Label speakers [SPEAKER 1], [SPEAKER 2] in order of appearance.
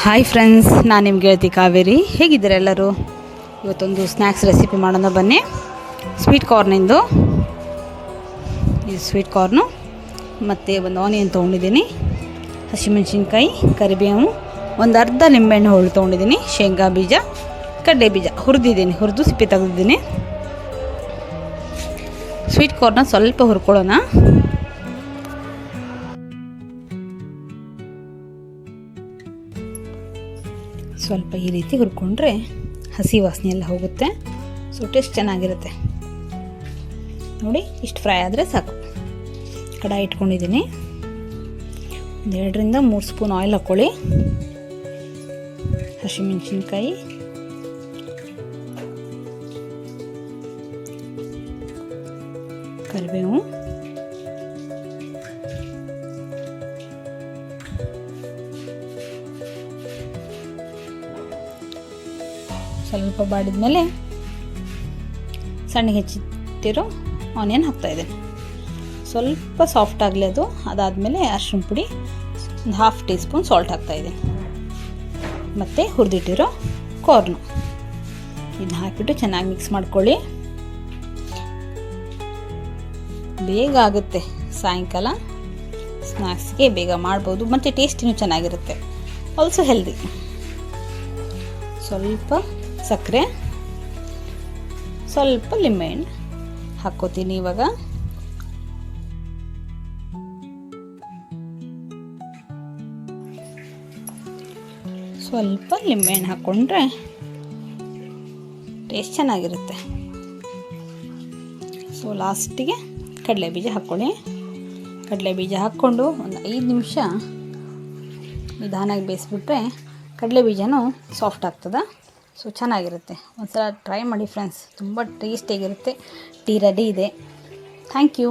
[SPEAKER 1] Hi friends, ನಾನು ನಿಮ್ಗೆ ಗೆಳತಿ ಕಾವೇರಿ. ಹೇಗಿದ್ದೀರಾ ಎಲ್ಲರೂ? ಇವತ್ತೊಂದು ಸ್ನ್ಯಾಕ್ಸ್ ರೆಸಿಪಿ ಮಾಡೋಣ ಬನ್ನಿ. ಸ್ವೀಟ್ ಕಾರ್ನಿಂದು ಇದು ಸ್ವೀಟ್ ಕಾರ್ನು ಮತ್ತು ಒಂದು ಆನಿಯನ್ ತೊಗೊಂಡಿದ್ದೀನಿ, ಹಸಿಮೆಣಸಿನ್ಕಾಯಿ, ಕರಿಬೇವು, ಒಂದು ಅರ್ಧ ನಿಂಬೆಹಣ್ಣು ಹೋಳು ತೊಗೊಂಡಿದ್ದೀನಿ, ಶೇಂಗಾ ಬೀಜ, ಕಡಲೆ ಬೀಜ ಹುರಿದು ಸಿಪ್ಪೆ ತೆಗೆದಿದ್ದೀನಿ. ಸ್ವೀಟ್ ಕಾರ್ನ ಸ್ವಲ್ಪ ಹುರ್ಕೊಳ್ಳೋಣ. ಸ್ವಲ್ಪ ಈ ರೀತಿ ಹುರ್ಕೊಂಡ್ರೆ ಹಸಿ ವಾಸನೆ ಎಲ್ಲ ಹೋಗುತ್ತೆ. ಸೊ ಟೇಸ್ಟ್ ಚೆನ್ನಾಗಿರುತ್ತೆ. ನೋಡಿ, ಇಷ್ಟು ಫ್ರೈ ಆದರೆ ಸಾಕು. ಕಡಾಯಿ ಇಟ್ಕೊಂಡಿದ್ದೀನಿ. 2 ರಿಂದ 3 ಸ್ಪೂನ್ ಆಯಿಲ್ ಹಾಕ್ಕೊಳ್ಳಿ. ಹಸಿಮೆಣಸಿನ್ಕಾಯಿ, ಕರಿಬೇವು, ಸ್ವಲ್ಪ ಬಾಡಿದ ಮೇಲೆ ಸಣ್ಣಗೆ ಹೆಚ್ಚಿಟ್ಟಿರೋ ಆನಿಯನ್ ಹಾಕ್ತಾಯಿದ್ದೀನಿ. ಸ್ವಲ್ಪ ಸಾಫ್ಟ್ ಆಗಲಿ ಅದು. ಅದಾದಮೇಲೆ ಅರಿಶಿನ ಪುಡಿ, ಒಂದು 1/2 ಟೀ ಸ್ಪೂನ್ ಸಾಲ್ಟ್ ಹಾಕ್ತಾಯಿದ್ದೀನಿ, ಮತ್ತು ಹುರಿದಿಟ್ಟಿರೋ ಕಾರ್ನು ಇದನ್ನ ಹಾಕಿಬಿಟ್ಟು ಚೆನ್ನಾಗಿ ಮಿಕ್ಸ್ ಮಾಡ್ಕೊಳ್ಳಿ. ಬೇಗ ಆಗುತ್ತೆ. ಸಾಯಂಕಾಲ ಸ್ನ್ಯಾಕ್ಸ್ಗೆ ಬೇಗ ಮಾಡ್ಬೋದು, ಮತ್ತು ಟೇಸ್ಟಿನೂ ಚೆನ್ನಾಗಿರುತ್ತೆ. Also healthy. ಸ್ವಲ್ಪ ಸಕ್ಕರೆ, ಸ್ವಲ್ಪ ಲಿಂಬೆಹಣ್ಣು ಹಾಕ್ಕೋತೀನಿ. ಇವಾಗ ಸ್ವಲ್ಪ ಲಿಂಬೆಹಣ್ಣು ಹಾಕ್ಕೊಂಡ್ರೆ ಟೇಸ್ಟ್ ಚೆನ್ನಾಗಿರುತ್ತೆ. ಸೊ ಲಾಸ್ಟಿಗೆ ಕಡಲೆ ಬೀಜ ಹಾಕ್ಕೊಳ್ಳಿ. ಕಡಲೆ ಬೀಜ ಹಾಕ್ಕೊಂಡು ಒಂದು 5 ನಿಮಿಷ ನಿಧಾನಾಗಿ ಬೇಯಿಸ್ಬಿಟ್ರೆ ಕಡಲೆ ಬೀಜನೂ ಸಾಫ್ಟ್ ಆಗ್ತದೆ. ಸೊ ಚೆನ್ನಾಗಿರುತ್ತೆ. ಒಂದ್ಸಲ ಟ್ರೈ ಮಾಡಿ ಫ್ರೆಂಡ್ಸ್, ತುಂಬ ಟೇಸ್ಟಿಯಾಗಿರುತ್ತೆ. ಟೀ ರೆಡಿ ಇದೆ. Thank you.